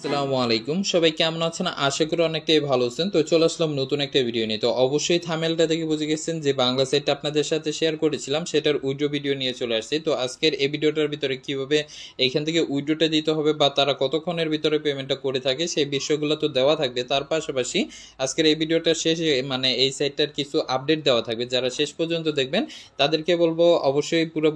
আসসালামু আলাইকুম, সবাই কেমন আছেন? আশা করি অনেকটাই ভালো আছেন। তো চলে আসলাম নতুন একটা ভিডিও নিয়ে। তো অবশ্যই থাম্বনেলটা দেখে বুঝে গেছেন যে বাংলা সাইটটা আপনাদের সাথে শেয়ার করেছিলাম, সেটার উইড্রো ভিডিও নিয়ে চলে আসছি। তো আজকের এই ভিডিওটার ভিতরে কিভাবে এইখান থেকে উইড্রোটা দিতে হবে বা তারা কতক্ষণের ভিতরে পেমেন্টটা করে থাকে সেই বিষয়গুলো তো দেওয়া থাকবে। তার পাশাপাশি আজকের এই ভিডিওটার শেষে মানে এই সাইটটার কিছু আপডেট দেওয়া থাকবে। যারা শেষ পর্যন্ত দেখবেন তাদেরকে বলবো অবশ্যই পুরো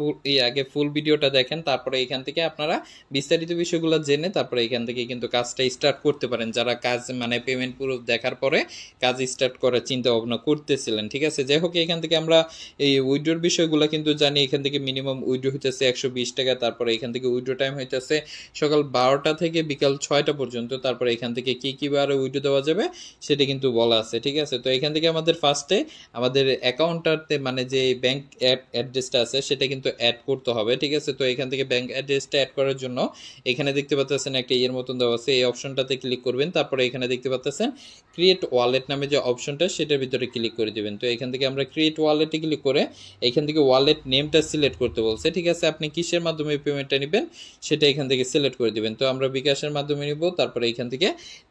আগে ফুল ভিডিওটা দেখেন, তারপরে এখান থেকে আপনারা বিস্তারিত বিষয়গুলো জেনে তারপরে এখান থেকে কিন্তু কাজটা স্টার্ট করতে পারেন। যারা কাজ মানে পেমেন্ট প্রুফ দেখার পরে কাজ স্টার্ট করার চিন্তা ভাবনা করতেছিলেন, ঠিক আছে। যাই হোক, এখান থেকে আমরা এই উইড্রোর বিষয়গুলো কিন্তু জানি। এখান থেকে মিনিমাম উইড্রো হইতেছে 120 টাকা। তারপরে এখান থেকে উইড্রো টাইম হইতেছে সকাল 12টা থেকে বিকাল 6টা পর্যন্ত। তারপরে এখান থেকে কি কিভাবে উইড্রো দেওয়া যাবে সেটা কিন্তু বলা আছে, ঠিক আছে। তো এখান থেকে আমাদের ফার্স্টে আমাদের অ্যাকাউন্টটাতে মানে যে ব্যাংক অ্যাড্রেসটা আছে সেটা কিন্তু অ্যাড করতে হবে, ঠিক আছে। তো এখান থেকে ব্যাংক অ্যাড্রেসটা অ্যাড করার জন্য এখানে দেখতে পাচ্ছেন একটা এর মতন দেওয়া আছে, এই অপশনটাতে ক্লিক করবেন। তারপরে এখানে দেখতে পাচ্ছেন ক্রিয়েট ওয়ালেট নামে যে অপশনটা সেটার ভিতরে ক্লিক করে দিবেন। তো এখান থেকে আমরা ক্রিয়েট ওয়ালেটে ক্লিক করে এখান থেকে ওয়ালেট নেমটা সিলেক্ট করতে বলছে, ঠিক আছে। আপনি কিসের মাধ্যমে পেমেন্টটা নেবেন সেটা এখান থেকে সিলেক্ট করে দিবেন। তো আমরা বিকাশের মাধ্যমে নিব। তারপরে এখান থেকে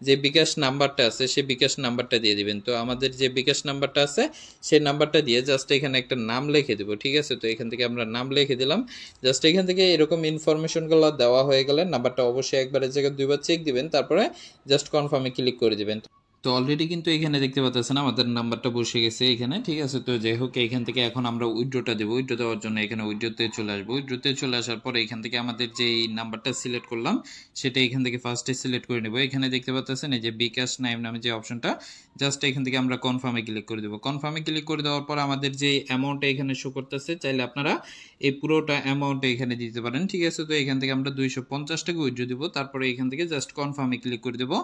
যে বিকাশ নাম্বারটা আছে সেই বিকাশ নাম্বারটা দিয়ে দিবেন। তো আমাদের যে বিকাশ নাম্বারটা আছে সেই নাম্বারটা দিয়ে জাস্ট এখানে একটা নাম লিখে দেবো, ঠিক আছে। তো এখান থেকে আমরা নাম লিখে দিলাম। জাস্ট এখান থেকে এরকম ইনফরমেশনগুলো দেওয়া হয়ে গেলে নাম্বারটা অবশ্যই একবারের জায়গায় দুইবার চেক দিবেন, তারপরে জাস্ট কনফার্মে ক্লিক করে দিবেন। তো অলরেডি কিন্তু এখানে দেখতে পাচ্ছেন আমাদের নাম্বারটা বসে গেছে এখানে, ঠিক আছে। তো যাই হোক, এখান থেকে এখন আমরা উইড্রোটা দেবো। উইড্রো দেওয়ার জন্য এখানে উইড্রোতে চলে আসবো। উইড্রোতে চলে আসার পরে এখান থেকে আমাদের যে নাম্বারটা সিলেক্ট করলাম সেটা এখান থেকে ফার্স্টে সিলেক্ট করে নেব। এখানে দেখতে পাচ্ছেন এই যে বিকাশ নাইম নামে যে অপশনটা, জাস্ট এখান থেকে আমরা কনফার্মে ক্লিক করে দেবো। কনফার্মে ক্লিক করে দেওয়ার পর আমাদের যে অ্যামাউন্টটা এখানে শো করতেছে, চাইলে আপনারা এই পুরোটা অ্যামাউন্টটা এখানে দিতে পারেন, ঠিক আছে। তো এখান থেকে আমরা 250 টাকা উইড্রো দিব। তারপরে এখান থেকে জাস্ট কনফার্মে ক্লিক করে দেবো।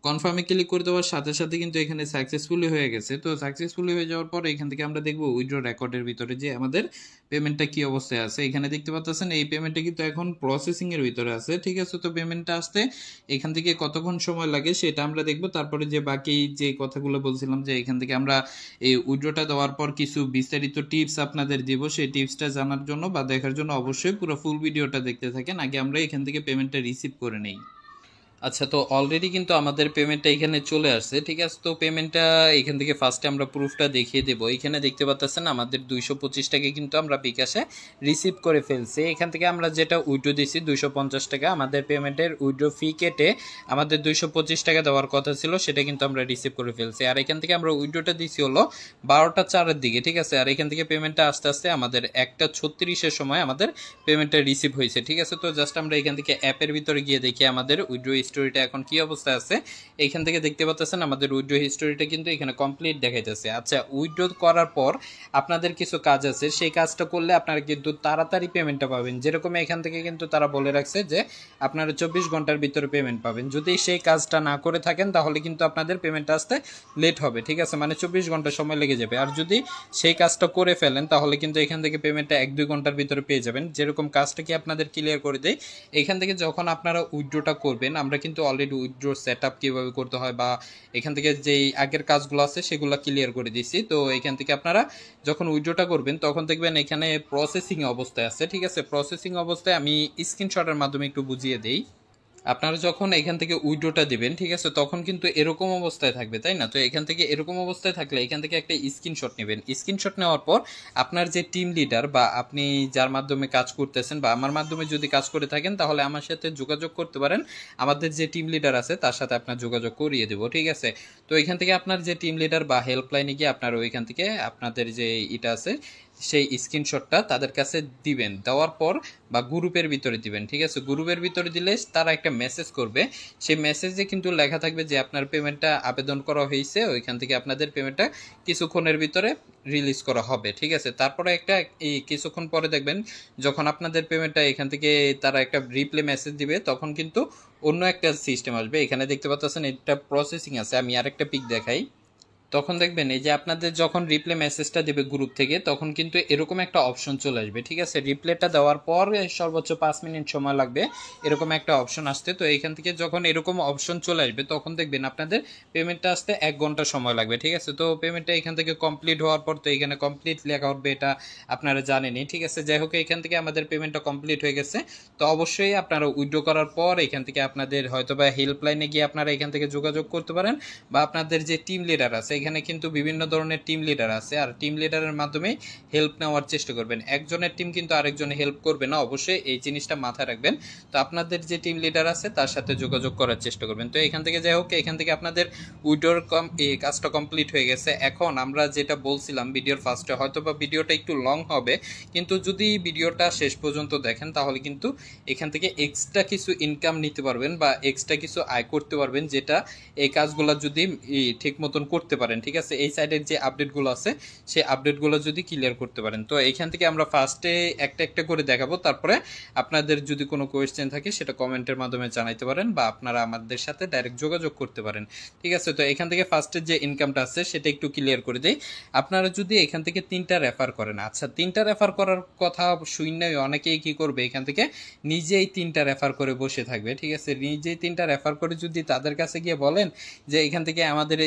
কনফার্মে ক্লিক করে দেওয়ার সাথে সাথে কিন্তু এখানে সাকসেসফুলি হয়ে গেছে। তো সাকসেসফুলি হয়ে যাওয়ার পর এখান থেকে আমরা দেখবো উইড্রো রেকর্ডের ভিতরে যে আমাদের পেমেন্টটা কি অবস্থায় আছে। এখানে দেখতে পাচ্ছেন এই পেমেন্টটা কিন্তু এখন প্রসেসিং এর ভিতরে আছে, ঠিক আছে। তো পেমেন্টটা আসতে এখান থেকে কতক্ষণ সময় লাগে সেটা আমরা দেখবো। তারপরে যে বাকি যে কথাগুলো বলছিলাম যে এখান থেকে আমরা এই উইড্রোটা দেওয়ার পর কিছু বিস্তারিত টিপস আপনাদের দিব, সেই টিপসটা জানার জন্য বা দেখার জন্য অবশ্যই পুরো ফুল ভিডিওটা দেখতে থাকেন। আগে আমরা এখান থেকে পেমেন্টটা রিসিভ করে নেই। আচ্ছা, তো অলরেডি কিন্তু আমাদের পেমেন্টটা এখানে চলে আসছে, ঠিক আছে। তো পেমেন্টটা এখান থেকে ফার্স্টে আমরা প্রুফটা দেখিয়ে দেবো। এখানে দেখতে পাচ্ছেন আমাদের 225 টাকা কিন্তু আমরা বিকাশে রিসিভ করে ফেলছি। এখান থেকে আমরা যেটা উইড্রো দিছি 250 টাকা, আমাদের পেমেন্টের উইড্রো ফি কেটে আমাদের 225 টাকা দেওয়ার কথা ছিল, সেটা কিন্তু আমরা রিসিভ করে ফেলছি। আর এখান থেকে আমরা উইড্রোটা দিছি হলো 12টা 4-এর দিকে, ঠিক আছে। আর এখান থেকে পেমেন্টটা আস্তে আস্তে আমাদের 1টা 36-এর সময় আমাদের পেমেন্টটা রিসিভ হয়েছে, ঠিক আছে। তো জাস্ট আমরা এখান থেকে অ্যাপের ভিতরে গিয়ে দেখি আমাদের উইড্রো হিস্টোরিটা এখন কি অবস্থায় আছে। এখান থেকে দেখতে পাচ্ছেন আমাদের উইড্রো হিস্টোরিটা কিন্তু এখানে কমপ্লিট দেখাইতেছে। আচ্ছা, উইড্রো করার পর আপনাদের কিছু কাজ আছে, সেই কাজটা করলে আপনারা কিন্তু তাড়াতাড়ি পেমেন্টটা পাবেন। যেরকম এখান থেকে কিন্তু তারা বলে রাখছে যে আপনারা 24 ঘন্টার ভিতরে পেমেন্ট পাবেন। যদি সেই কাজটা না করে থাকেন তাহলে কিন্তু আপনাদের পেমেন্টটা আসতে লেট হবে, ঠিক আছে। মানে 24 ঘন্টা সময় লেগে যাবে। আর যদি সেই কাজটা করে ফেলেন তাহলে কিন্তু এখান থেকে পেমেন্টটা 1-2 ঘন্টার ভিতরে পেয়ে যাবেন। যেরকম কাজটা কি আপনাদের ক্লিয়ার করে দেয়, এখান থেকে যখন আপনারা উইড্রোটা করবেন, আমরা কিন্তু অলরেডি উইথড্র সেট আপ কীভাবে করতে হয় বা এখান থেকে যেই আগের কাজগুলো আছে সেগুলো ক্লিয়ার করে দিছি। তো এখান থেকে আপনারা যখন উইথড্রটা করবেন তখন দেখবেন এখানে প্রসেসিং অবস্থায় আছে, ঠিক আছে। প্রসেসিং অবস্থায় আমি স্ক্রিনশটের মাধ্যমে একটু বুঝিয়ে দিই। আপনারা যখন এখান থেকে উইড্রোটা দিবেন, ঠিক আছে, তখন কিন্তু এরকম অবস্থায় থাকবে, তাই না। তো এখান থেকে এরকম অবস্থায় থাকলে এখান থেকে একটা স্ক্রিনশট নেবেন। স্ক্রিনশট নেওয়ার পর আপনার যে টিম লিডার বা আপনি যার মাধ্যমে কাজ করতেছেন বা আমার মাধ্যমে যদি কাজ করে থাকেন তাহলে আমার সাথে যোগাযোগ করতে পারেন। আমাদের যে টিম লিডার আছে তার সাথে আপনার যোগাযোগ করিয়ে দেবো, ঠিক আছে। তো এখান থেকে আপনার যে টিম লিডার বা হেল্পলাইনে গিয়ে আপনার ওইখান থেকে আপনাদের যে এটা আছে সেই স্ক্রিনশটটা তাদের কাছে দিবেন। দেওয়ার পর বা গ্রুপের ভিতরে দিবেন, ঠিক আছে। গ্রুপের ভিতরে দিলে তারা একটা মেসেজ করবে। সেই মেসেজে কিন্তু লেখা থাকবে যে আপনার পেমেন্টটা আবেদন করা হয়েছে, ওইখান থেকে আপনাদের পেমেন্টটা কিছুক্ষণের ভিতরে রিলিজ করা হবে, ঠিক আছে। তারপরে একটা এই কিছুক্ষণ পরে দেখবেন যখন আপনাদের পেমেন্টটা এখান থেকে তারা একটা রিপ্লে মেসেজ দিবে তখন কিন্তু অন্য একটা সিস্টেম আসবে। এখানে দেখতে পাচ্ছেন এটা প্রসেসিং আছে। আমি আরেকটা পিক দেখাই। তখন দেখবেন এই যে আপনাদের যখন রিপ্লে মেসেজটা দেবে গ্রুপ থেকে, তখন কিন্তু এরকম একটা অপশন চলে আসবে। ঠিক আছে, রিপ্লেটা দেওয়ার পর সর্বোচ্চ 5 মিনিট সময় লাগবে এরকম একটা অপশন আসতে। তো এইখান থেকে যখন এরকম অপশন চলে আসবে, তখন দেখবেন আপনাদের পেমেন্টটা আসতে 1 ঘন্টা সময় লাগবে। ঠিক আছে, তো পেমেন্টটা এখান থেকে কমপ্লিট হওয়ার পর তো এখানে কমপ্লিট লেখা উঠবে, এটা আপনারা জানেনই। ঠিক আছে, যাই হোক এখান থেকে আমাদের পেমেন্টটা কমপ্লিট হয়ে গেছে। তো অবশ্যই আপনারা উইথড্র করার পর এখান থেকে আপনাদের হয়তোবা হেল্পলাইনে গিয়ে আপনারা এখান থেকে যোগাযোগ করতে পারেন, বা আপনাদের যে টিম লিডার আছে, এখানে কিন্তু বিভিন্ন ধরনের টিম লিডার আছে, আর টিম লিডারের মাধ্যমে হেল্প নেওয়ার চেষ্টা করবেন। একজনের টিম কিন্তু আরেকজনে হেল্প করবে না, অবশ্যই এই জিনিসটা মাথায় রাখবেন। তো আপনাদের যে টিম লিডার আছে তার সাথে যোগাযোগ করার চেষ্টা করবেন। তো এখান থেকে যাই হোক এখান থেকে আপনাদের উইড্রোর কাজটা কমপ্লিট হয়ে গেছে। এখন আমরা যেটা বলছিলাম ভিডিওর ফার্স্টে, হয়তো বা ভিডিওটা একটু লং হবে, কিন্তু যদি ভিডিওটা শেষ পর্যন্ত দেখেন তাহলে কিন্তু এখান থেকে এক্সট্রা কিছু ইনকাম নিতে পারবেন বা এক্সট্রা কিছু আয় করতে পারবেন, যেটা এই কাজগুলো যদি ঠিক মতন করতে পারেন। ঠিক আছে, এই সাইডের যে আপডেটগুলো আছে সেই আপডেটগুলো যদি ক্লিয়ার করতে পারেন। তো এখান থেকে আমরা ফার্স্টে একটা একটা করে দেখাবো, তারপরে আপনাদের যদি কোনো কোয়েশ্চেন থাকে সেটা কমেন্টের মাধ্যমে জানাইতে পারেন, বা আপনারা আমাদের সাথে ডাইরেক্ট যোগাযোগ করতে পারেন। ঠিক আছে, তো এখান থেকে ফার্স্টের যে ইনকামটা আছে সেটা একটু ক্লিয়ার করে দেই। আপনারা যদি এখান থেকে 3টা রেফার করেন, আচ্ছা 3টা রেফার করার কথা শুনলেই অনেকেই কি করবে, এখান থেকে নিজেই 3টা রেফার করে বসে থাকবে। ঠিক আছে, নিজেই 3টা রেফার করে যদি তাদের কাছে গিয়ে বলেন যে এখান থেকে আমাদের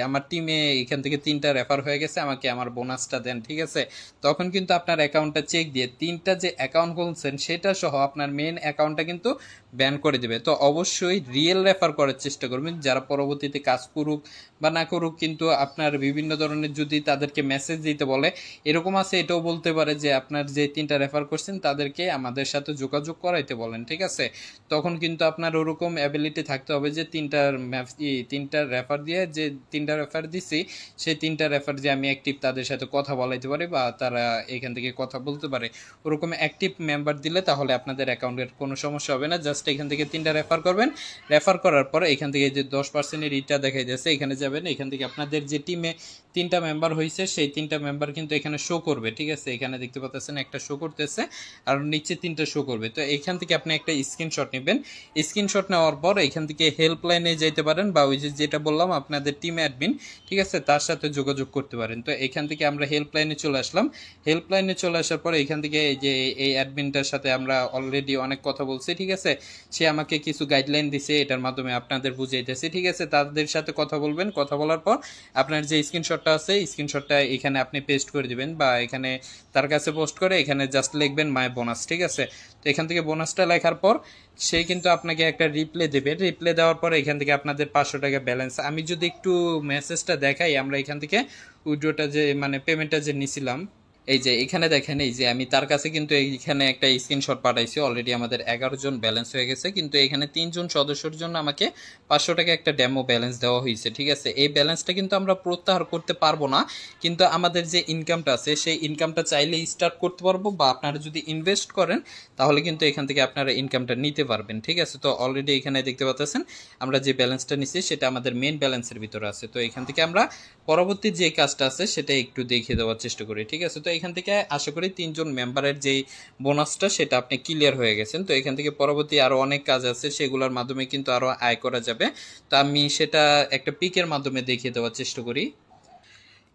আমার টিমে এখান থেকে 3টা রেফার হয়ে গেছে, আমাকে আমার বোনাসটা দেন। ঠিক আছে, তখন কিন্তু আপনার অ্যাকাউন্টটা চেক দিয়ে 3টা যে অ্যাকাউন্ট খুলছেন সেটা সহ আপনার মেন অ্যাকাউন্টটা কিন্তু ব্যান করে দেবে। তো অবশ্যই রিয়েল রেফার করার চেষ্টা করবেন, যারা পরবর্তীতে কাজ করুক বা না করুক, কিন্তু আপনার বিভিন্ন ধরনের যদি তাদেরকে মেসেজ দিতে বলে, এরকম আছে এটাও বলতে পারে যে আপনার যে 3টা রেফার করছেন তাদেরকে আমাদের সাথে যোগাযোগ করাইতে বলেন। ঠিক আছে, তখন কিন্তু আপনার ওরকম অ্যাবিলিটি থাকতে হবে যে 3টা রেফার দিয়ে, যে 3টা রেফার দিছি সেই 3টা রেফার যে আমি অ্যাক্টিভ, তাদের সাথে কথা বলাইতে পারি বা তারা এখান থেকে কথা বলতে পারে। ওরকম অ্যাক্টিভ মেম্বার দিলে তাহলে আপনাদের অ্যাকাউন্টের কোনো সমস্যা হবে না। জাস্ট এখান থেকে 3টা রেফার করবেন, রেফার করার পর এখান থেকে যে 10%-এর রিটা দেখাই যাচ্ছে এখানে যাবেন, এখান থেকে আপনাদের যে টিমে 3টা মেম্বার হয়েছে সেই 3টা মেম্বার কিন্তু এখানে শো করবে। ঠিক আছে, এখানে দেখতে পাচ্ছেন একটা শো করতেছে আর নিচে 3টা শো করবে। তো এখান থেকে আপনি একটা স্ক্রিনশট নেবেন, স্ক্রিনশট নেওয়ার পর এখান থেকে হেল্পলাইনে যেতে পারেন, বা ওই যেটা বললাম আপনাদের টিম অ্যাডমিন, ঠিক আছে, তার সাথে যোগাযোগ করতে পারেন। তো এখান থেকে আমরা হেল্পলাইনে চলে আসলাম। হেল্পলাইনে চলে আসার পর এখান থেকে এই যে এই অ্যাডমিনটার সাথে আমরা অলরেডি অনেক কথা বলছি। ঠিক আছে, সে আমাকে কিছু গাইডলাইন দিছে, এটার মাধ্যমে আপনাদের বুঝাইতেছি। ঠিক আছে, তাদের সাথে কথা বলবেন, কথা বলার পর আপনার যে স্ক্রিনশটটা আছে স্ক্রিনশটটা এখানে আপনি পেস্ট করে দিবেন, বা এখানে তার কাছে পোস্ট করে এখানে জাস্ট লিখবেন মাই বোনাস। ঠিক আছে, তো এখান থেকে বোনাসটা লেখার পর সে কিন্তু আপনাকে একটা রিপ্লে দেবে। রিপ্লে দেওয়ার পর এখান থেকে আপনাদের 500 টাকা ব্যালেন্স। আমি যদি একটু মেসেজটা দেখাই, আমরা এখান থেকে উইড্রোটা যে মানে পেমেন্টটা যে নিছিলাম, এই যে এখানে দেখেন, এই যে আমি তার কাছে কিন্তু এইখানে একটা স্ক্রিনশট পাঠাইছি। অলরেডি আমাদের 11 জন ব্যালেন্স হয়ে গেছে, কিন্তু এখানে 3 জন সদস্যর জন্য আমাকে 500 টাকা একটা ডেমো ব্যালেন্স দেওয়া হয়েছে। ঠিক আছে, এই ব্যালেন্সটা কিন্তু আমরা প্রত্যাহার করতে পারবো না, কিন্তু আমাদের যে ইনকামটা আছে সেই ইনকামটা চাইলে স্টার্ট করতে পারবো, বা আপনারা যদি ইনভেস্ট করেন তাহলে কিন্তু এখান থেকে আপনারা ইনকামটা নিতে পারবেন। ঠিক আছে, তো অলরেডি এখানে দেখতে পাচ্ছেন আমরা যে ব্যালেন্সটা নিচ্ছি সেটা আমাদের মেন ব্যালেন্সের ভিতরে আছে। তো এখান থেকে আমরা পরবর্তী যে কাজটা আছে সেটা একটু দেখিয়ে দেওয়ার চেষ্টা করি। ঠিক আছে, তো এখান থেকে আশা করি 3 জন মেম্বারের যেই বোনাসটা সেটা আপনি ক্লিয়ার হয়ে গেছেন। তো এখান থেকে পরবর্তী আরও অনেক কাজ আছে, সেগুলোর মাধ্যমে কিন্তু আরও আয় করা যাবে। তো আমি সেটা একটা পিকের মাধ্যমে দেখিয়ে দেওয়ার চেষ্টা করি।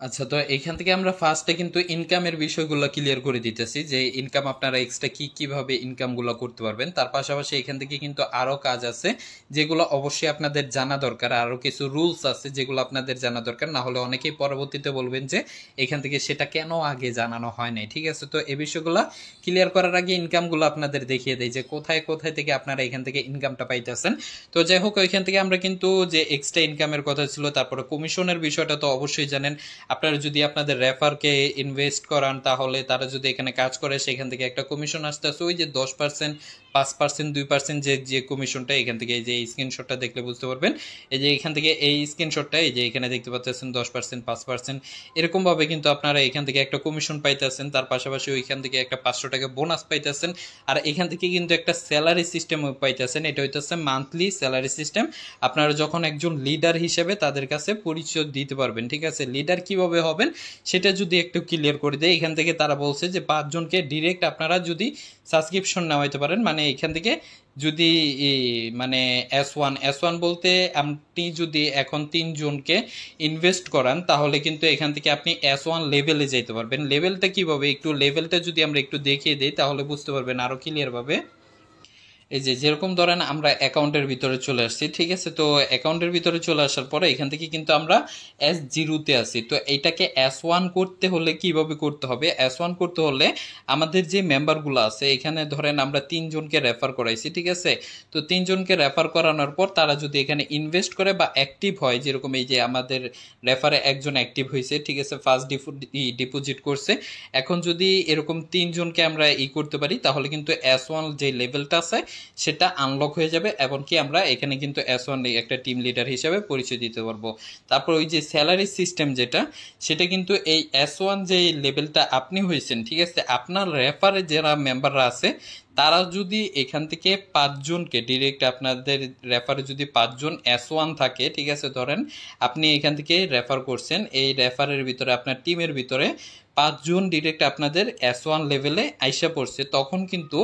আচ্ছা, তো এখান থেকে আমরা ফার্স্টে কিন্তু ইনকামের বিষয়গুলো ক্লিয়ার করে দিতেছি, যে ইনকাম আপনারা এক্সট্রা কিভাবে ইনকামগুলো করতে পারবেন। তার পাশাপাশি এখান থেকে কিন্তু আরও কাজ আছে যেগুলো অবশ্যই আপনাদের জানা দরকার, আরও কিছু রুলস আছে যেগুলো আপনাদের জানা দরকার, না হলে অনেকেই পরবর্তীতে বলবেন যে এখান থেকে সেটা কেন আগে জানানো হয় নাই। ঠিক আছে, তো এই বিষয়গুলো ক্লিয়ার করার আগে ইনকামগুলো আপনাদের দেখিয়ে দেয় যে কোথায় কোথায় থেকে আপনারা এখান থেকে ইনকামটা পাইতেছেন। তো যাই হোক, ওইখান থেকে আমরা কিন্তু যে এক্সট্রা ইনকামের কথা ছিল, তারপরে কমিশনের বিষয়টা তো অবশ্যই জানেন। আপনারা যদি আপনাদের রেফারকে ইনভেস্ট করান তাহলে তারা যদি এখানে কাজ করে সেখান থেকে একটা কমিশন আসতে আসে, ওই যে 10%, 5%, 2% যে কমিশনটা এখান থেকে, এই যে স্ক্রিনশটটা দেখলে বুঝতে পারবেন। এই যে এখান থেকে এই স্ক্রিনশটটা এই যে এখানে দেখতে পাচ্ছেন 10%, 5%, এরকমভাবে কিন্তু আপনারা এখান থেকে একটা কমিশন পাইতেছেন। তার পাশাপাশি ওইখান থেকে একটা 500 টাকা বোনাস পাইতেছেন, আর এখান থেকে কিন্তু একটা স্যালারি সিস্টেম পাইতেছেন। এটা হইতেছে মান্থলি স্যালারি সিস্টেম। আপনারা যখন একজন লিডার হিসেবে তাদের কাছে পরিচয় দিতে পারবেন। ঠিক আছে, লিডার কি কিভাবে হবেন সেটা যদি একটু ক্লিয়ার করে দেয়। এখান থেকে তারা বলছে যে 5 জনকে ডিরেক্ট আপনারা যদি সাবস্ক্রিপশন নেওয়াইতে পারেন, মানে এখান থেকে যদি মানে S1 বলতে আপনি যদি এখন 3 জনকে ইনভেস্ট করান তাহলে কিন্তু এখান থেকে আপনি S1 লেভেলে যেতে পারবেন। লেভেলটা কিভাবে, একটু লেভেলটা যদি আমরা একটু দেখিয়ে দিই তাহলে বুঝতে পারবেন আরো ক্লিয়ার ভাবে। এই যে যেরকম ধরেন আমরা অ্যাকাউন্টের ভিতরে চলে আসছি, ঠিক আছে। তো অ্যাকাউন্টের ভিতরে চলে আসার পরে এখান থেকে কিন্তু আমরা S0-তে আছি। তো এইটাকে S1 করতে হলে কিভাবে করতে হবে, S1 করতে হলে আমাদের যে মেম্বারগুলো আছে এখানে ধরেন আমরা 3 জনকে রেফার করাইছি, ঠিক আছে। তো 3 জনকে রেফার করানোর পর তারা যদি এখানে ইনভেস্ট করে বা অ্যাক্টিভ হয়, যেরকম এই যে আমাদের রেফারে একজন অ্যাক্টিভ হয়েছে, ঠিক আছে, ফার্স্ট ডিপোজিট করছে। এখন যদি এরকম 3 জনকে আমরা করতে পারি তাহলে কিন্তু S1 যে লেভেলটা আছে সেটা আনলক হয়ে যাবে, এমনকি আমরা এখানে কিন্তু S1 একটা টিম লিডার হিসেবে পরিচয় দিতে পারবো। তারপর ওই যে স্যালারি সিস্টেম যেটা, সেটা কিন্তু এই S1 যে লেভেলটা আপনি হয়েছেন, ঠিক আছে, আপনার রেফারে যারা মেম্বাররা আছে তারা যদি এখান থেকে 5 জনকে ডিরেক্ট, আপনাদের রেফারে যদি 5 জন S1 থাকে, ঠিক আছে, ধরেন আপনি এখান থেকে রেফার করছেন, এই রেফারের ভিতরে আপনার টিমের ভিতরে 5 জন ডিরেক্ট আপনাদের S1 লেভেলে আইসা পড়ছে, তখন কিন্তু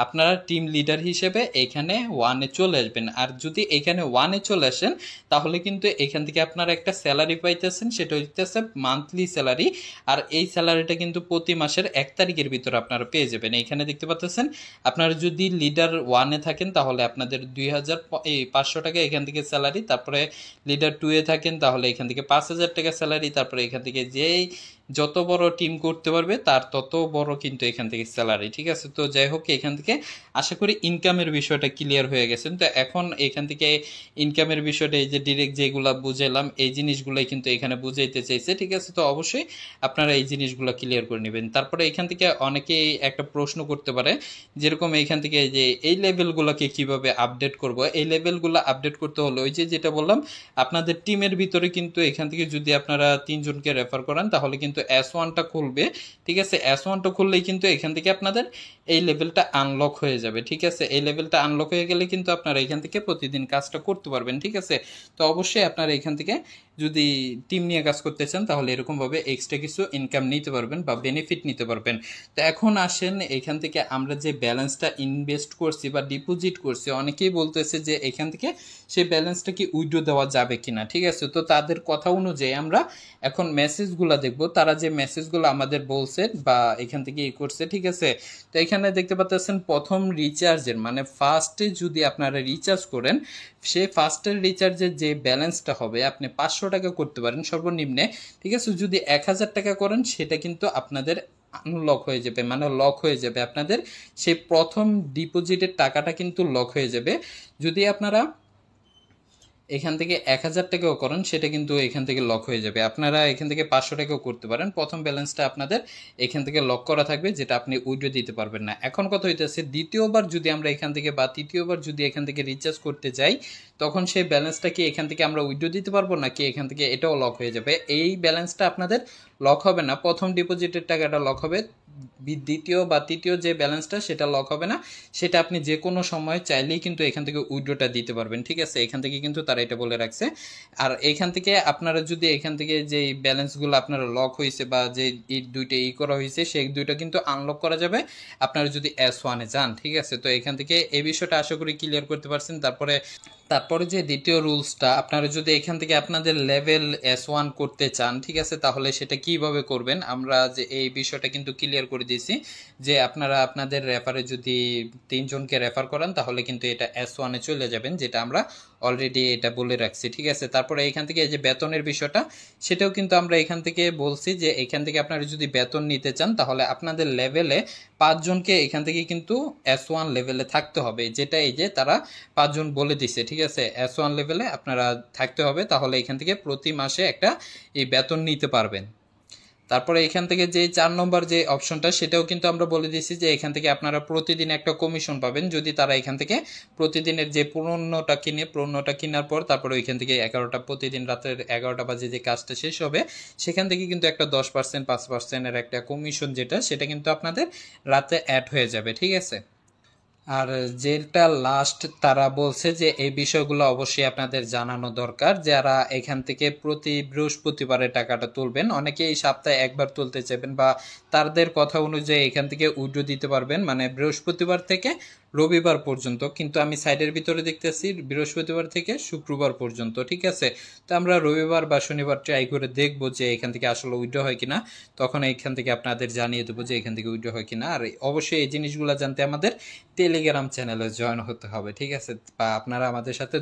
আপনারা টিম লিডার হিসেবে এখানে 1-এ চলে আসবেন। আর যদি এখানে 1-এ চলে আসেন তাহলে কিন্তু এখান থেকে আপনারা একটা স্যালারি পাইতেছেন, সেটা হইতেছে মান্থলি স্যালারি। আর এই স্যালারিটা কিন্তু প্রতি মাসের 1 তারিখের ভিতরে আপনারা পেয়ে যাবেন। এখানে দেখতে পাচ্ছেন আপনারা যদি লিডার 1-এ থাকেন তাহলে আপনাদের 2500 টাকা এখান থেকে স্যালারি, তারপরে লিডার 2-এ থাকেন তাহলে এখান থেকে 5000 টাকা স্যালারি, তারপরে এখান থেকে যেই যত বড় টিম করতে পারবে তার তত বড় কিন্তু এখান থেকে স্যালারি, ঠিক আছে। তো যাই হোক, এখান থেকে আশা করি ইনকামের বিষয়টা ক্লিয়ার হয়ে গেছেন। তো এখন এখান থেকে ইনকামের বিষয়টা এই যে ডিরেক্ট যেগুলো বুঝাইলাম এই জিনিসগুলোই কিন্তু এখানে বুঝাইতে চাইছে, ঠিক আছে। তো অবশ্যই আপনারা এই জিনিসগুলো ক্লিয়ার করে নেবেন। তারপরে এখান থেকে অনেকেই একটা প্রশ্ন করতে পারে, যেরকম এখান থেকে যে এই লেভেলগুলোকে কিভাবে আপডেট করব। এই লেভেলগুলো আপডেট করতে হলে ওই যে যেটা বললাম, আপনাদের টিমের ভিতরে কিন্তু এখান থেকে যদি আপনারা 3 জনকে রেফার করান তাহলে কিন্তু S1টা খুলবে, ঠিক আছে। S1টা খুললেই কিন্তু এখান থেকে আপনাদের এই লেভেলটা আনলক হয়ে যাবে, ঠিক আছে। এই লেভেলটা আনলক হয়ে গেলে কিন্তু আপনারা এখান থেকে প্রতিদিন কাজটা করতে পারবেন, ঠিক আছে। তো অবশ্যই আপনারা এখান থেকে যদি টিম নিয়ে কাজ করতে চান তাহলে এরকমভাবে এক্সট্রা কিছু ইনকাম নিতে পারবেন বা বেনিফিট নিতে পারবেন। তো এখন আসেন এখান থেকে আমরা যে ব্যালেন্সটা ইনভেস্ট করছি বা ডিপোজিট করছি, অনেকেই বলতেছে যে এখান থেকে সেই ব্যালেন্সটা কি উইথড্র দেওয়া যাবে কিনা, ঠিক আছে। তো তাদের কথা অনুযায়ী আমরা এখন মেসেজগুলো দেখব, তারা যে মেসেজগুলো আমাদের বলছে বা এখান থেকে করছে, ঠিক আছে। তো এখানে দেখতে পাচ্ছেন প্রথম রিচার্জের মানে ফার্স্টে যদি আপনারা রিচার্জ করেন, সেই ফার্স্টের রিচার্জের যে ব্যালেন্সটা হবে আপনি 500 টাকা করতে পারেন সর্বনিম্নে, ঠিক আছে। যদি 1000 টাকা করেন সেটা কিন্তু আপনাদের আনলক হয়ে যাবে, মানে লক হয়ে যাবে, আপনাদের সেই প্রথম ডিপোজিটের টাকাটা কিন্তু লক হয়ে যাবে। যদি আপনারা এখান থেকে 1000 টাকাও করেন সেটা কিন্তু এখান থেকে লক হয়ে যাবে। আপনারা এখান থেকে 500 টাকাও করতে পারেন, প্রথম ব্যালেন্সটা আপনাদের এখান থেকে লক করা থাকবে, যেটা আপনি উইথড্র দিতে পারবেন না। এখন কথা হইতেছে দ্বিতীয়বার যদি আমরা এখান থেকে বা তৃতীয়বার যদি এখান থেকে রিচার্জ করতে যাই তখন সেই ব্যালেন্সটা কি এখান থেকে আমরা উইথড্র দিতে পারবো নাকি এখান থেকে এটাও লক হয়ে যাবে। এই ব্যালেন্সটা আপনাদের লক হবে না, প্রথম ডিপোজিটের টাকাটা লক হবে, দ্বিতীয় বা তৃতীয় যে ব্যালেন্সটা সেটা লক হবে না, সেটা আপনি যে কোনো সময় চাইলেই কিন্তু এখান থেকে উইথড্রটা দিতে পারবেন, ঠিক আছে। এখান থেকে কিন্তু তারা এটা বলে রাখছে। আর এখান থেকে আপনারা যদি এখান থেকে যে ব্যালেন্সগুলো আপনারা লক হয়েছে বা যে এই দুইটা করা হয়েছে সেই দুইটা কিন্তু আনলক করা যাবে আপনারা যদি S1-এ যান, ঠিক আছে। তো এখান থেকে এই বিষয়টা আশা করি ক্লিয়ার করতে পারছেন। তারপরে যে দ্বিতীয় রুলসটা, আপনারা যদি এখান থেকে আপনাদের লেভেল S1 করতে চান, ঠিক আছে, তাহলে সেটা কিভাবে করবেন আমরা যে এই বিষয়টা কিন্তু ক্লিয়ার করে দিয়েছি যে আপনারা আপনাদের রেফারে যদি 3 জনকে রেফার করেন তাহলে কিন্তু এটা S1-এ চলে যাবেন, যেটা আমরা অলরেডি এটা বলে রাখছি, ঠিক আছে। তারপরে এখান থেকে এই যে বেতনের বিষয়টা সেটাও কিন্তু আমরা এখান থেকে বলছি যে এখান থেকে আপনারা যদি বেতন নিতে চান তাহলে আপনাদের লেভেলে 5 জনকে এখান থেকে কিন্তু S1 লেভেলে থাকতে হবে, যেটা এই যে তারা 5 জন বলে দিছে, ঠিক আছে। S1 লেভেলে আপনারা থাকতে হবে, তাহলে এখান থেকে প্রতি মাসে একটা এই বেতন নিতে পারবেন। তারপরে এখান থেকে যে 4 নম্বর যে অপশনটা সেটাও কিন্তু আমরা বলে দিয়েছি যে এখান থেকে আপনারা প্রতিদিন একটা কমিশন পাবেন যদি তারা এখান থেকে প্রতিদিনের যে পণ্যটা কেনার পর তারপরে ওইখান থেকে 11টা প্রতিদিন রাতের 11টা বাজে যে কাজটা শেষ হবে সেখান থেকে কিন্তু একটা 10% 5% এর একটা কমিশন যেটা সেটা কিন্তু আপনাদের রাতে অ্যাড হয়ে যাবে, ঠিক আছে। আর যেটা লাস্ট তারা বলছে যে এই বিষয়গুলো অবশ্যই আপনাদের জানানো দরকার, যারা এখান থেকে প্রতি বৃহস্পতিবারে টাকাটা তুলবেন, অনেকে এই সপ্তাহে একবার তুলতে চাইবেন বা তাদের কথা অনুযায়ী এখান থেকে উইথড্র দিতে পারবেন, মানে বৃহস্পতিবার থেকে রবিবার পর্যন্ত, কিন্তু আমি সাইডের ভিতরে দেখতেছি বৃহস্পতিবার থেকে শুক্রবার পর্যন্ত, ঠিক আছে। তো আমরা রবিবার বা শনিবার ট্রাই করে দেখবো যে এখান থেকে আসলে উইথড্র হয় কিনা, তখন এখান থেকে আপনাদের জানিয়ে দেবো যে এখান থেকে উইথড্র হয় কিনা। আর অবশ্যই এই জিনিসগুলো জানতে আমাদের টেলিগ্রাম চ্যানেলে জয়েন হতে হবে, ঠিক আছে, বা আপনারা আমাদের সাথে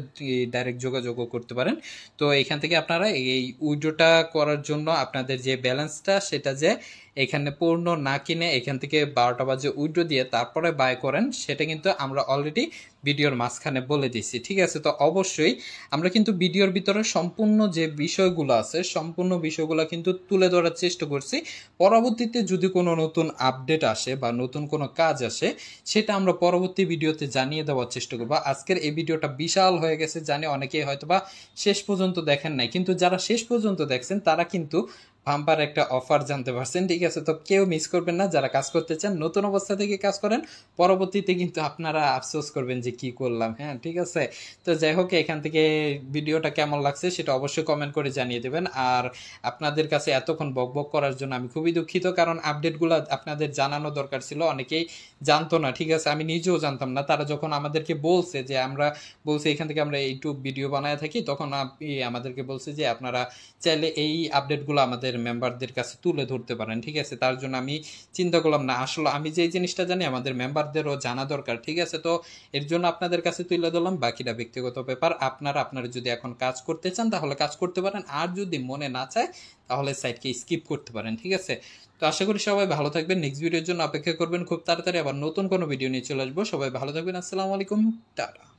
ডাইরেক্ট যোগাযোগও করতে পারেন। তো এখান থেকে আপনারা এই উইথড্রটা করার জন্য আপনাদের যে ব্যালেন্সটা সেটা যে এখানে পূর্ণ না কিনে এখান থেকে 12টা বাজে উইথড্র দিয়ে তারপরে বাই করেন, সেটা কিন্তু আমরা অলরেডি ভিডিওর মাঝখানে বলে দিচ্ছি, ঠিক আছে। তো অবশ্যই আমরা কিন্তু ভিডিওর ভিতরে সম্পূর্ণ যে বিষয়গুলো আছে সম্পূর্ণ বিষয়গুলো কিন্তু তুলে ধরার চেষ্টা করছি। পরবর্তীতে যদি কোনো নতুন আপডেট আসে বা নতুন কোনো কাজ আসে, সেটা আমরা পরবর্তী ভিডিওতে জানিয়ে দেওয়ার চেষ্টা করবো। আজকের এই ভিডিওটা বিশাল হয়ে গেছে জানি, অনেকেই হয়তো বা শেষ পর্যন্ত দেখেন নাই, কিন্তু যারা শেষ পর্যন্ত দেখছেন তারা কিন্তু বাম্পার একটা অফার জানতে পারছেন, ঠিক আছে। তো কেউ মিস করবেন না, যারা কাজ করতে চান নতুন অবস্থা থেকে কাজ করেন, পরবর্তীতে কিন্তু আপনারা আফসোস করবেন যে কি করলাম, হ্যাঁ ঠিক আছে। তো যাই হোক, এখান থেকে ভিডিওটা কেমন লাগছে সেটা অবশ্যই কমেন্ট করে জানিয়ে দেবেন। আর আপনাদের কাছে এতক্ষণ বকবক করার জন্য আমি খুবই দুঃখিত, কারণ আপডেটগুলো আপনাদের জানানো দরকার ছিল, অনেকেই জানতো না, ঠিক আছে, আমি নিজেও জানতাম না। তারা যখন আমাদেরকে বলছে যে আমরা বলছি এখান থেকে আমরা ইউটিউব ভিডিও বানায় থাকি, তখন আমাদেরকে বলছে যে আপনারা চাইলে এই আপডেটগুলো আমাদের মেম্বারদের কাছে তুলে ধরতে পারেন, ঠিক আছে। তার জন্য আমি চিন্তা করলাম না, আসলে আমি যে জিনিসটা জানি আমাদের মেম্বারদেরও জানা দরকার, ঠিক আছে। তো এর জন্য আপনাদের কাছে তুলে ধরলাম, বাকিটা ব্যক্তিগত ব্যাপার। আপনারা যদি এখন কাজ করতে চান তাহলে কাজ করতে পারেন, আর যদি মনে না চায় তাহলে সাইটকে স্কিপ করতে পারেন, ঠিক আছে। তো আশা করি সবাই ভালো থাকবেন, নেক্সট ভিডিওর জন্য অপেক্ষা করবেন, খুব তাড়াতাড়ি আবার নতুন কোনো ভিডিও নিয়ে চলে আসবো। সবাই ভালো থাকবেন, আসসালামু আলাইকুম, টাটা।